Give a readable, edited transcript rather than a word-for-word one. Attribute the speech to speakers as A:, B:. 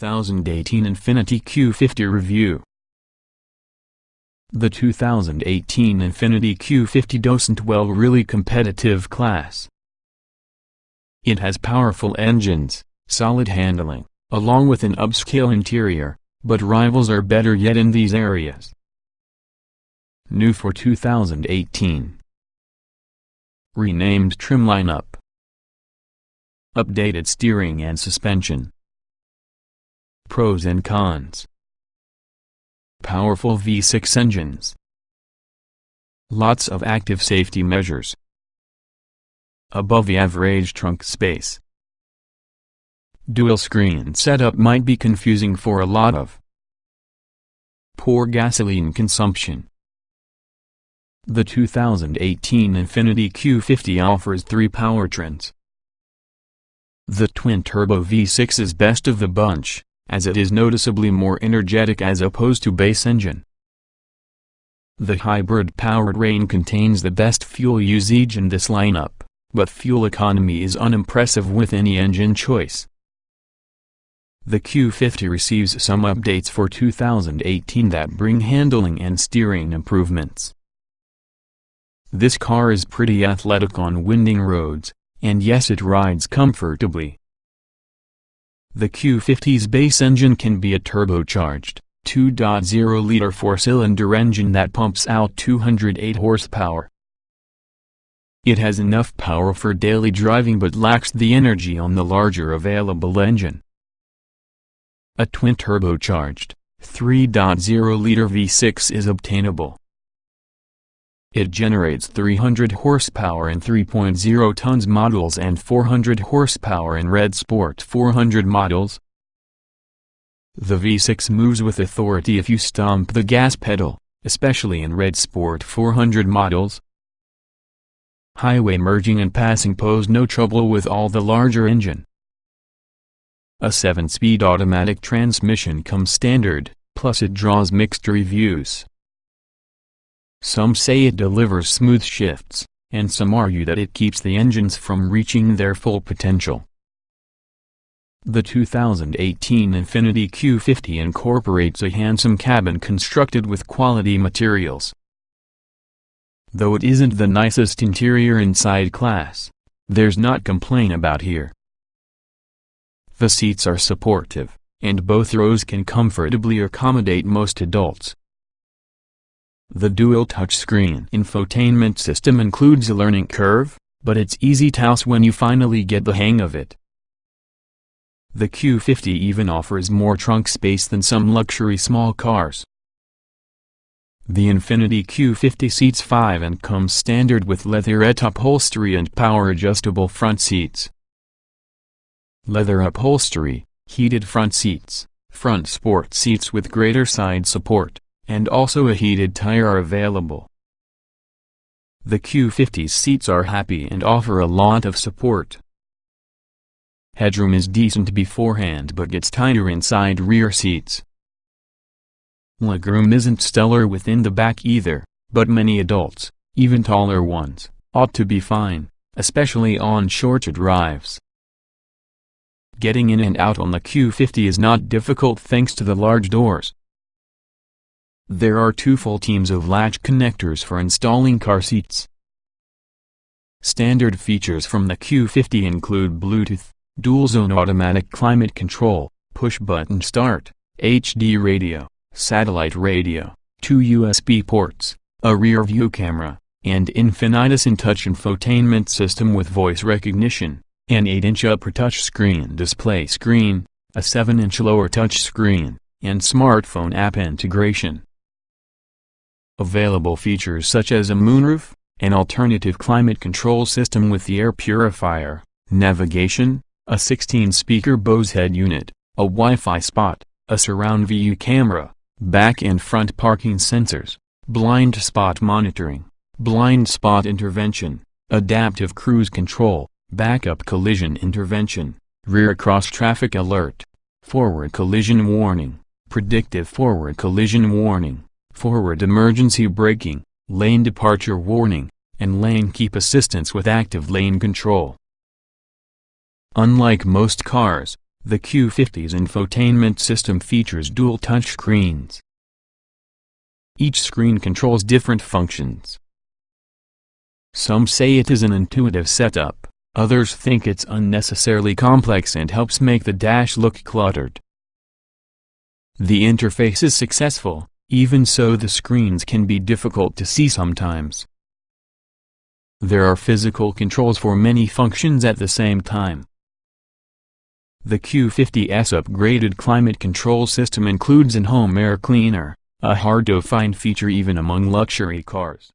A: 2018 Infiniti Q50 Review. The 2018 Infiniti Q50 doesn't well really competitive class. It has powerful engines, solid handling, along with an upscale interior, but rivals are better yet in these areas. New for 2018. Renamed trim lineup. Updated steering and suspension. Pros and cons. Powerful V6 engines. Lots of active safety measures. Above average trunk space. Dual screen setup might be confusing for a lot of. Poor gasoline consumption. The 2018 Infiniti Q50 offers 3 powertrains. The twin-turbo V6 is best of the bunch, as it is noticeably more energetic as opposed to base engine. The hybrid powertrain contains the best fuel usage in this lineup, but fuel economy is unimpressive with any engine choice. The Q50 receives some updates for 2018 that bring handling and steering improvements. This car is pretty athletic on winding roads, and yes, it rides comfortably. The Q50's base engine can be a turbocharged, 2.0-liter 4-cylinder engine that pumps out 208 horsepower. It has enough power for daily driving but lacks the energy on the larger available engine. A twin-turbocharged, 3.0-liter V6 is obtainable. It generates 300 horsepower in 3.0 tons models and 400 horsepower in Red Sport 400 models. The V6 moves with authority if you stomp the gas pedal, especially in Red Sport 400 models. Highway merging and passing pose no trouble with all the larger engine. A 7-speed automatic transmission comes standard, plus it draws mixed reviews. Some say it delivers smooth shifts, and some argue that it keeps the engines from reaching their full potential. The 2018 Infiniti Q50 incorporates a handsome cabin constructed with quality materials. Though it isn't the nicest interior inside class, there's not complain about here. The seats are supportive, and both rows can comfortably accommodate most adults. The dual touchscreen infotainment system includes a learning curve, but it's easy to use when you finally get the hang of it. The Q50 even offers more trunk space than some luxury small cars. The Infiniti Q50 seats 5 and comes standard with leatherette upholstery and power-adjustable front seats. Leather upholstery, heated front seats, front sport seats with greater side support, and also a heated tire are available. The Q50's seats are happy and offer a lot of support. Headroom is decent beforehand but gets tighter inside rear seats. Legroom isn't stellar within the back either, but many adults, even taller ones, ought to be fine, especially on shorter drives. Getting in and out on the Q50 is not difficult thanks to the large doors. There are 2 full teams of latch connectors for installing car seats. Standard features from the Q50 include Bluetooth, dual-zone automatic climate control, push-button start, HD radio, satellite radio, 2 USB ports, a rear-view camera, and Infiniti InTouch infotainment system with voice recognition, an 8-inch upper touchscreen display screen, a 7-inch lower touchscreen, and smartphone app integration. Available features such as a moonroof, an alternative climate control system with the air purifier, navigation, a 16-speaker Bose head unit, a Wi-Fi spot, a surround view camera, back and front parking sensors, blind spot monitoring, blind spot intervention, adaptive cruise control, backup collision intervention, rear cross traffic alert, forward collision warning, predictive forward collision warning, forward emergency braking, lane departure warning, and lane keep assistance with active lane control. Unlike most cars, The Q50's infotainment system features dual touchscreens. Each screen controls different functions. Some say it is an intuitive setup, others think it's unnecessarily complex and helps make the dash look cluttered. The interface is successful, even so the screens can be difficult to see sometimes. There are physical controls for many functions at the same time. The Q50's upgraded climate control system includes an home air cleaner, a hard-to-find feature even among luxury cars.